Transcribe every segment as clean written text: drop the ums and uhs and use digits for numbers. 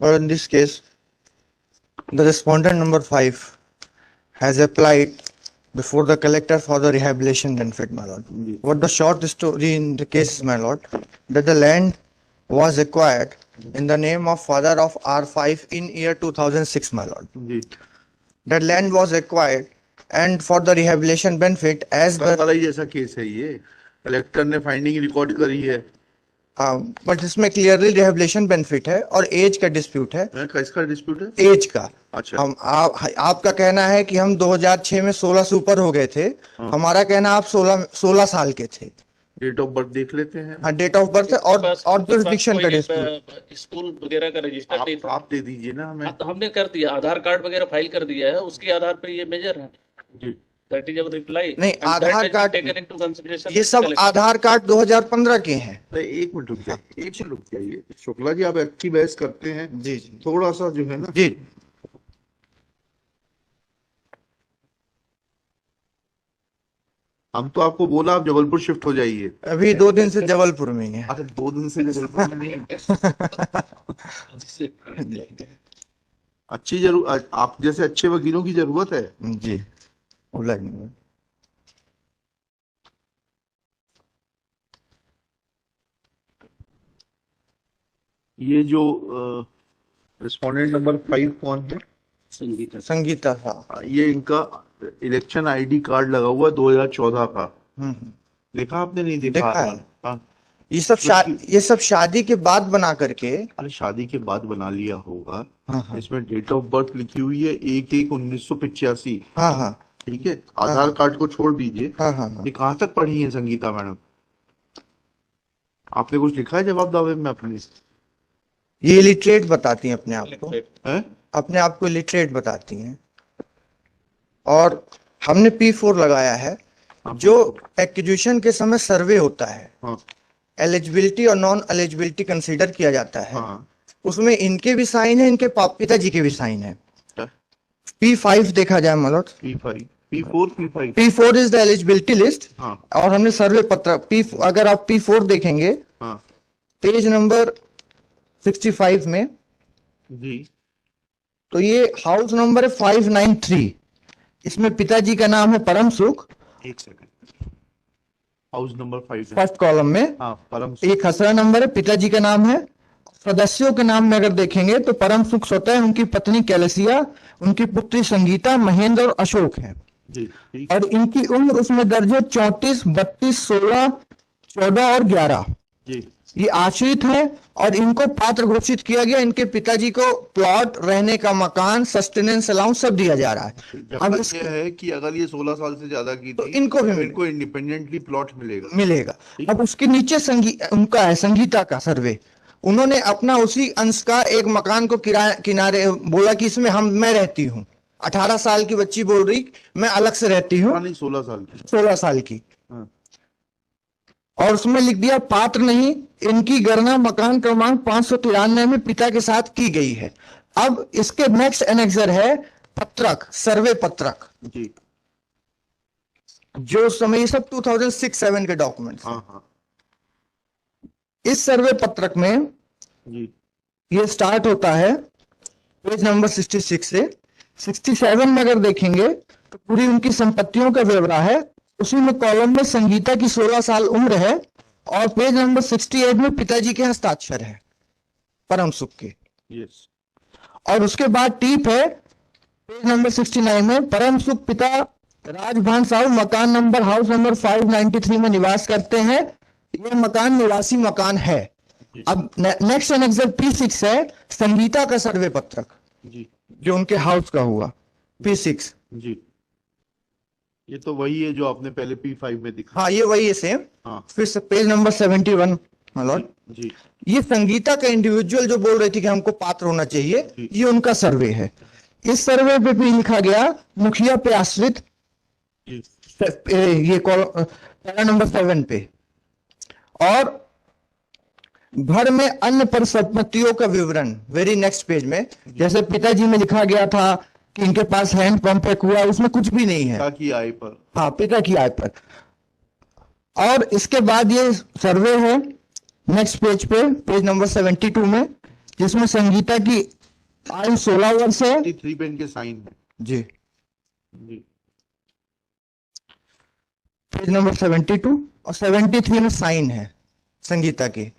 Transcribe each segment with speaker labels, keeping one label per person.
Speaker 1: But in this case, the respondent number 5 has applied before the collector for the rehabilitation benefit, my lord. What the short story in the case is, my lord, that the land was acquired in the name of father of R5 in year 2006, my lord. That land was acquired and for the rehabilitation benefit as per
Speaker 2: जैसा case है ये, collector ने finding record करी है।
Speaker 1: But इसमें clearly rehabilitation benefit है और as का डिस्प्यूट है।
Speaker 2: किसका डिस्प्यूट है?
Speaker 1: एज का।
Speaker 2: अच्छा।
Speaker 1: आपका कहना है कि हम 2006 में 16 से ऊपर हो गए थे। हमारा कहना आप 16 साल के थे।
Speaker 2: डेट ऑफ बर्थ देख लेते हैं।
Speaker 1: हाँ, डेट ऑफ बर्थ और जुरिसडिक्शन का डिस्प्यूट।
Speaker 3: स्कूल वगैरह का रजिस्टर नहीं था।
Speaker 2: आप दे दीजिए ना हमें।
Speaker 3: तो हमने कर दिया, आधार कार्ड वगैरह फाइल कर दिया है, उसके आधार पर ये मेजर है
Speaker 2: जी।
Speaker 3: That is our reply.
Speaker 1: नहीं, Aadhaar card
Speaker 3: taken into consideration.
Speaker 1: ये सब आधार कार्ड 2015 के हैं।
Speaker 2: एक मिनट रुक जाइए, एक मिनट रुक जाइए शुक्ला जी, आप अच्छी बहस करते हैं।
Speaker 1: जी जी,
Speaker 2: थोड़ा सा जो है ना
Speaker 1: जी,
Speaker 2: हम तो आपको बोला आप जबलपुर शिफ्ट हो जाइए।
Speaker 1: अभी 2 दिन से जबलपुर में ही है।
Speaker 2: अच्छा, 2 दिन से जबलपुर में नहीं। अच्छी जरूरत, आप जैसे अच्छे वकीलों की जरूरत है
Speaker 1: जी।
Speaker 2: ये जो रिस्पोंडेंट नंबर 5 कौन है?
Speaker 1: संगीता था।
Speaker 2: ये इनका इलेक्शन आईडी कार्ड लगा हुआ 2014 का। देखा आपने? नहीं देखा?
Speaker 1: देखा है।
Speaker 2: हाँ।
Speaker 1: ये सब शादी के बाद बना करके।
Speaker 2: अरे शादी के बाद बना लिया होगा।
Speaker 1: हाँ।
Speaker 2: इसमें डेट ऑफ बर्थ लिखी हुई है 1/1/1985।
Speaker 1: हाँ हाँ,
Speaker 2: ठीक है, आधार कार्ड को छोड़ दीजिए।
Speaker 1: हाँ हाँ,
Speaker 2: ये कहाँ तक पढ़ी है संगीता मैडम? आपने कुछ लिखा है जवाब दावे में अपने?
Speaker 1: ये लिटरेट बताती हैं अपने आप को।
Speaker 2: है?
Speaker 1: अपने आप को लिटरेट बताती हैं। और हमने P4 लगाया है, जो एक्विजिशन के समय सर्वे होता है।
Speaker 2: हाँ।
Speaker 1: एलिजिबिलिटी और नॉन एलिजिबिलिटी कंसीडर किया जाता है।
Speaker 2: हाँ।
Speaker 1: उसमें इनके भी साइन है, इनके पिताजी के भी साइन है। P5 देखा जाए मतलब। P4 is the eligibility list. और हमने सर्वे पत्र अगर आप P4 देखेंगे, पेज नंबर 65 में
Speaker 2: जी,
Speaker 1: तो ये हाउस नंबर है 593। इसमें पिताजी का नाम है परम सुख।
Speaker 2: एक second, house number 5
Speaker 1: first column में।
Speaker 2: हाँ, परम
Speaker 1: एक खसरा नंबर है, पिताजी का नाम है। सदस्यों के नाम में अगर देखेंगे तो परम सुख स्वतः, उनकी पत्नी कैलसिया, उनकी पुत्री संगीता, महेंद्र और अशोक है।
Speaker 2: जी।
Speaker 1: और इनकी उम्र उसमें दर्ज है 34, 32, 16, 14 और 11।
Speaker 2: जी।
Speaker 1: ये आश्रित है और इनको पात्र घोषित किया गया। इनके पिताजी को प्लॉट, रहने का मकान, सस्टेनेंस अलाउंस सब दिया जा रहा है।
Speaker 2: अब ये है कि अगर ये 16 साल से ज्यादा की
Speaker 1: तो
Speaker 2: थी
Speaker 1: इनको भी
Speaker 2: इनको इंडिपेंडेंटली प्लॉट
Speaker 1: मिलेगा। अब उसके नीचे उनका है संगीता का सर्वे। उन्होंने अपना उसी अंश का एक मकान को किनारे बोला कि इसमें मैं रहती हूँ। 18 साल की बच्ची बोल रही मैं अलग से रहती हूँ। 16 साल की। और उसमें लिख दिया पात्र नहीं। इनकी गणना मकान क्रमांक 593 में पिता के साथ की गई है। अब इसके नेक्स्ट एनेक्सर है पत्रक, सर्वे पत्रक।
Speaker 2: जी।
Speaker 1: जो समय ये सब 2006-7 के डॉक्यूमेंट्स।
Speaker 2: हाँ।
Speaker 1: इस सर्वे पत्रक में
Speaker 2: जी।
Speaker 1: ये स्टार्ट होता है पेज नंबर 66 से। 67 में अगर देखेंगे तो पूरी उनकी संपत्तियों का ब्यौरा है। उसी में कॉलम में संगीता की 16 साल उम्र है और पेज नंबर 68 में पिताजी के हस्ताक्षर है परम सुख के।
Speaker 2: यस।
Speaker 1: और उसके बाद टीप है पेज नंबर 69 में, परम सुख पिता राजभान साहू मकान नंबर हाउस नंबर 593 में निवास करते हैं। यह मकान निवासी मकान है। अब नेक्स्ट एनेक्सर P6 है संगीता का सर्वे पत्रक
Speaker 2: जी,
Speaker 1: जो उनके हाउस का हुआ P6
Speaker 2: जी। ये तो वही है जो आपने पहले P5 में दिखा।
Speaker 1: हाँ, ये वही है सेम।
Speaker 2: हाँ।
Speaker 1: फिर से पेज नंबर 71 लॉर्ड
Speaker 2: जी।
Speaker 1: ये संगीता का इंडिविजुअल जो बोल रही थी कि हमको पात्र होना चाहिए, ये उनका सर्वे है। इस सर्वे पे भी लिखा गया मुखिया पे आश्रित। ये पैरा नंबर 7 पे। और घर में अन्य परिसंपत्तियों का विवरण वेरी नेक्स्ट पेज में। जैसे पिताजी में लिखा गया था कि इनके पास हैंड पंप है, कुआ, उसमें कुछ भी नहीं है।
Speaker 2: पिता की आय पर।
Speaker 1: हाँ, पिता की आय पर। और इसके बाद ये सर्वे है नेक्स्ट पेज पे, पेज नंबर 72 में। जिसमें संगीता की आयु 16 वर्ष है।
Speaker 2: 3 पे इनके साइन है
Speaker 1: जी।
Speaker 2: जी।
Speaker 1: पेज नंबर 72 और 73 में साइन है संगीता की।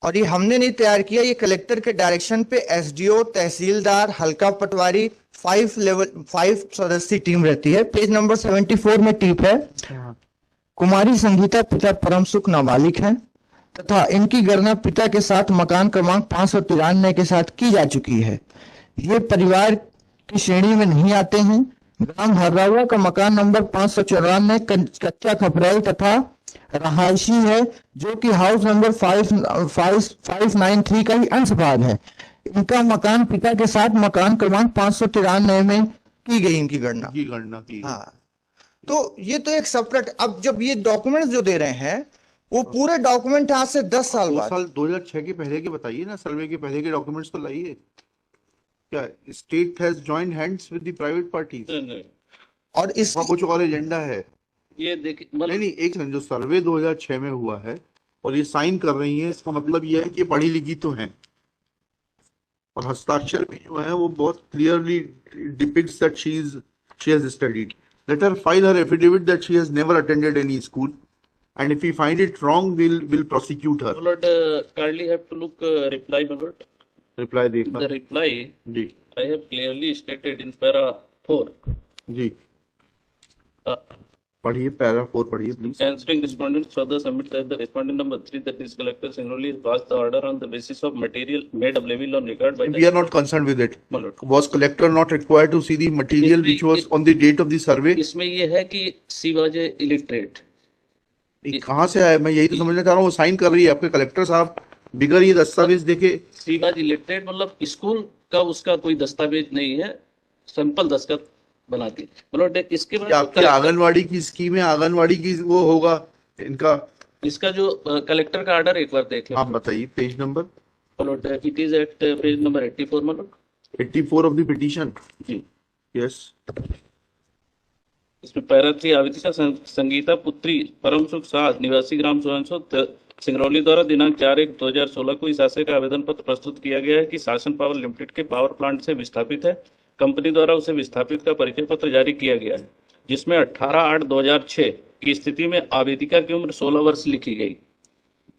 Speaker 1: और ये हमने नहीं तैयार किया, ये कलेक्टर के डायरेक्शन पे एसडीओ, तहसीलदार, हल्का पटवारी, 5 सदस्यीय टीम रहती है। पेज नंबर 74 में टिप है, कुमारी संगीता पिता परम सुख नाबालिग हैं तथा इनकी गणना पिता के साथ मकान क्रमांक 593 के साथ की जा चुकी है। ये परिवार की श्रेणी में नहीं आते हैं। ग्राम हर्रावा का मकान नंबर 594 कच्चा खपरेल तथा रहायशी है, जो कि हाउस नंबर 593 का ही अंश भाग है। इनका मकान पिता के साथ मकान क्रमांक 593 में की गई इनकी गणना।
Speaker 2: की।
Speaker 1: हाँ, तो ये तो एक सेपरेट। अब जब ये डॉक्यूमेंट्स जो दे रहे हैं वो पूरे डॉक्यूमेंट आज से 10 साल बाद,
Speaker 2: 2006 के पहले के बताइए ना, सर्वे के पहले के डॉक्यूमेंट्स तो लाइए। क्या state has joined hands with the private parties
Speaker 1: और इस
Speaker 2: कुछ और एजेंडा है?
Speaker 3: ये देखिए
Speaker 2: नहीं, एक सेकंड, जो सर्वे 2006 में हुआ है और ये साइन कर रही है, इसका मतलब ये है कि पढ़ी लिखी तो है और हस्ताक्षर भी जो है वो बहुत clearly depicts that she has studied. Let her file her affidavit that she has never attended any school and if we find it wrong we'll prosecute her.
Speaker 3: My lord, kindly have to look reply, my lord.
Speaker 2: Reply देखना
Speaker 3: The reply
Speaker 2: जी
Speaker 3: I have clearly stated in para 4.
Speaker 2: जी
Speaker 3: Uh,
Speaker 2: पढ़िए, para 4 पढ़िए please.
Speaker 3: Answering respondents further submit that the respondent number 3, that is collector Singrauli, has passed the order on the basis of material made available on record by
Speaker 2: We are not concerned with it.
Speaker 3: My lord.
Speaker 2: Was collector not required to see the material
Speaker 3: If we-
Speaker 2: which was on the date of the survey?
Speaker 3: इसमें ये है कि she was a illiterate.
Speaker 2: ये कहाँ से आया? मैं यही तो समझना चाह रहा हूँ। वो साइन कर रही है आपके कलेक्टर साहब बिगर ये दस्तावेज देखे।
Speaker 3: She was illiterate मतलब स्कूल का उसका कोई दस्तावेज नहीं है, सिंपल दस्तखत बनाती। मतलब इसके बाद
Speaker 2: आपकी आंगनवाड़ी की स्कीम है, आंगनवाड़ी की वो होगा इनका।
Speaker 3: इसका जो कलेक्टर का ऑर्डर एक बार देख लो।
Speaker 2: आप बताइए page number.
Speaker 3: It is at page number 84 मतलब
Speaker 2: 84 ऑफ द पिटीशन।
Speaker 3: जी
Speaker 2: यस।
Speaker 3: इसमें पैरा 3 आवेदिका संगीता पुत्री परम सुख साध निवासी ग्राम सोहनसो सिंगरौली द्वारा दिनांक 4/1/2016 को इस आशय का आवेदन पत्र प्रस्तुत किया गया है कि शासन पावर लिमिटेड के पावर प्लांट से विस्थापित है। कंपनी द्वारा उसे विस्थापित का परिचय पत्र जारी किया गया है, जिसमें 18/8/2006 की स्थिति में आवेदिका की उम्र 16 वर्ष लिखी गई,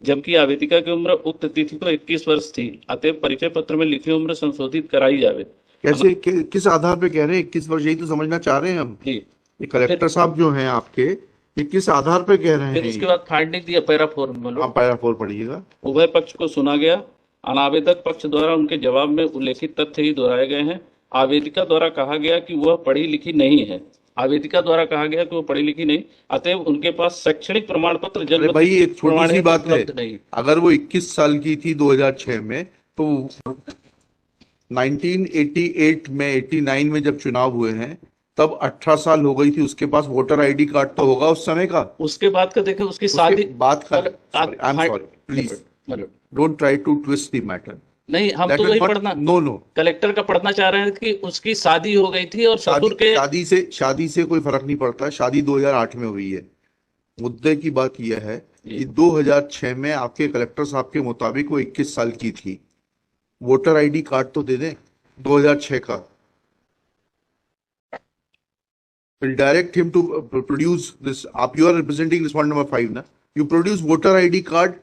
Speaker 3: जबकि आवेदिका की उम्र उक्त तिथि को 21 वर्ष थी। अतएव परिचय पत्र में लिखी उम्र संशोधित कराई जावे।
Speaker 2: कैसे किस आधार पे कह रहे हैं 21 वर्ष? यही तो समझना चाह रहे हैं हम।
Speaker 3: जी,
Speaker 2: ये कलेक्टर साहब जो हैं आपके, ये किस आधार पे कह रहे
Speaker 3: फिर
Speaker 2: हैं?
Speaker 3: उसके बाद फाइंडिंग दिया पैरा 4 में।
Speaker 2: आप पैरा 4 पढ़िएगा।
Speaker 3: उभय पक्ष को सुना गया। अनावेदक पक्ष द्वारा उनके जवाब में उल्लेखित तथ्य ही दोहराए गए हैं। आवेदिका द्वारा कहा गया कि वह पढ़ी लिखी नहीं है। आवेदिका द्वारा कहा गया कि वो पढ़ी लिखी नहीं, अतएव उनके पास शैक्षणिक प्रमाण पत्र
Speaker 2: अरे भाई एक छोटी सी बात है,
Speaker 3: नहीं।
Speaker 2: अगर वो 21 साल की थी 2006 में, तो 1988 में 89 में जब चुनाव हुए हैं तब 18 साल हो गई थी। उसके पास वोटर आईडी कार्ड तो होगा उस समय का।
Speaker 3: उसके बाद का देखे उसकी शादी
Speaker 2: बात कर, I am sorry, please don't try to twist the matter.
Speaker 3: नहीं, हम तो वही पढ़ना,
Speaker 2: नो
Speaker 3: कलेक्टर का पढ़ना चाह रहे हैं कि उसकी शादी हो गई थी और ससुर के
Speaker 2: शादी से कोई फर्क नहीं पड़ता। शादी 2008 में हुई है। मुद्दे की बात यह है कि 2006 में आपके कलेक्टर साहब के मुताबिक वो 21 साल की थी। वोटर आईडी कार्ड तो दे दें 2006 का। Will direct him to produce this. You are representing respondent number 5 ना? You produce voter ID card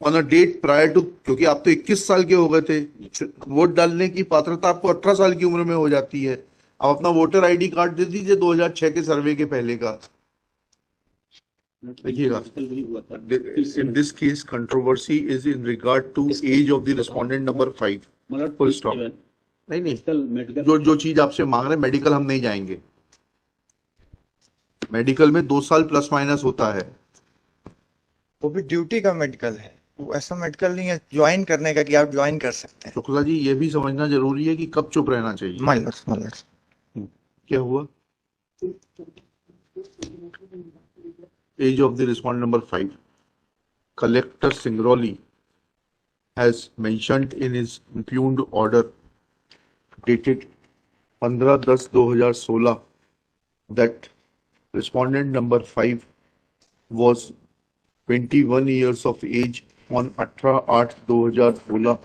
Speaker 2: on a date prior to, क्योंकि आप तो 21 साल के हो गए थे। वोट डालने की पात्रता आपको 18 साल की उम्र में हो जाती है। आप अपना वोटर आईडी कार्ड दे दीजिए 2006 के सर्वे के पहले का। देखिएगा, in this case controversy is in regard to age of the respondent number 5. Full stop. नहीं, जो चीज आपसे मांग रहे हैं, मेडिकल हम नहीं जाएंगे। मेडिकल में 2 साल प्लस माइनस होता है।
Speaker 1: वो भी ड्यूटी का मेडिकल है, वो ऐसा मेडिकल नहीं है ज्वाइन करने का कि आप ज्वाइन कर सकते हैं।
Speaker 2: शुक्ला जी, ये भी समझना जरूरी है कि कब चुप रहना चाहिए।
Speaker 1: माइनस
Speaker 2: क्या हुआ? Age of the respondent number 5, collector Singrauli has mentioned in his impugned order dated 15/10/2016 that respondent number 5 was 21 years of age on 18/8/2016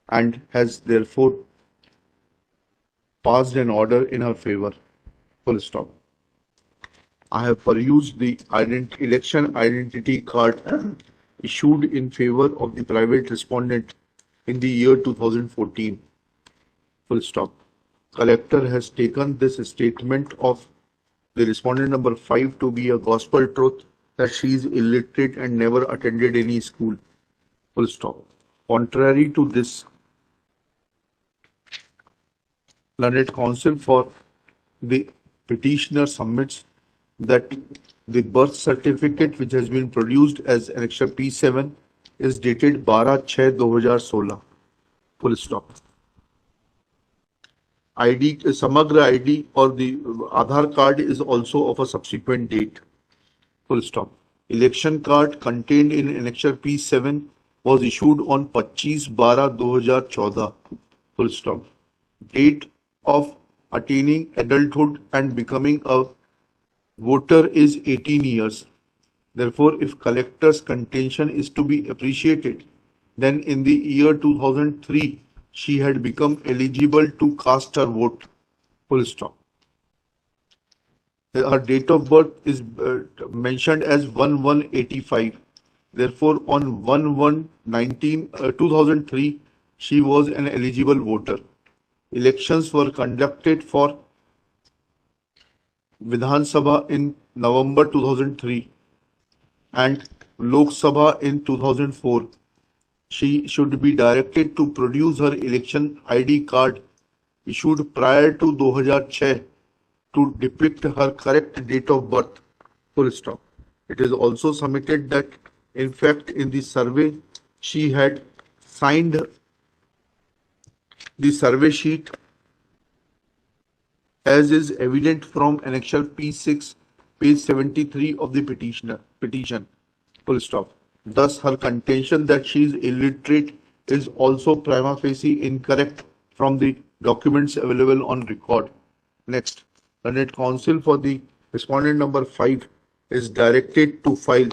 Speaker 2: and has therefore passed an order in her favor. Full stop. I have perused the election identity card issued in favor of the private respondent in the year 2014. Full stop. Collector has taken this statement of the respondent number 5 to be a gospel truth that she is illiterate and never attended any school. Full stop. Contrary to this, learned counsel for the petitioner submits that the birth certificate which has been produced as Annexure P7 is dated 12/6/2016. Full stop. ID, Samagra ID or the Aadhaar card is also of a subsequent date. Full stop. Election card contained in Annexure P7 was issued on 25/12/2014. Full stop. Date of attaining adulthood and becoming a voter is 18 years. Therefore, if collector's contention is to be appreciated, then in the year 2003, she had become eligible to cast her vote. Full stop. Her date of birth is mentioned as 11/85. Therefore, on 1/1/2003, she was an eligible voter. Elections were conducted for Vidhan Sabha in November 2003 and Lok Sabha in 2004. She should be directed to produce her election ID card issued prior to 2006 to depict her correct date of birth. Full stop. It is also submitted that, in fact, in the survey, she had signed the survey sheet as is evident from Annexure P6, page 73 of the petition. Full stop. Thus, her contention that she is illiterate is also prima facie incorrect from the documents available on record. Next, learned counsel for the respondent number 5 is directed to file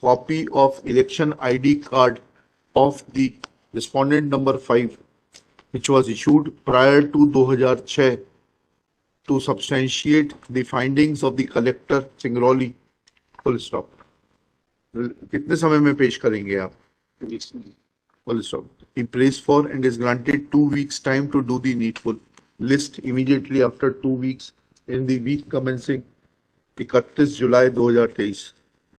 Speaker 2: copy of election ID card of the respondent number 5, which was issued prior to 2006, to substantiate the findings of the collector Singrauli. Full stop. कितने समय में पेश करेंगे आप? Full stop. He prays for and is granted 2 weeks time to do the needful. List immediately after 2 weeks in the week commencing 31 July 2023.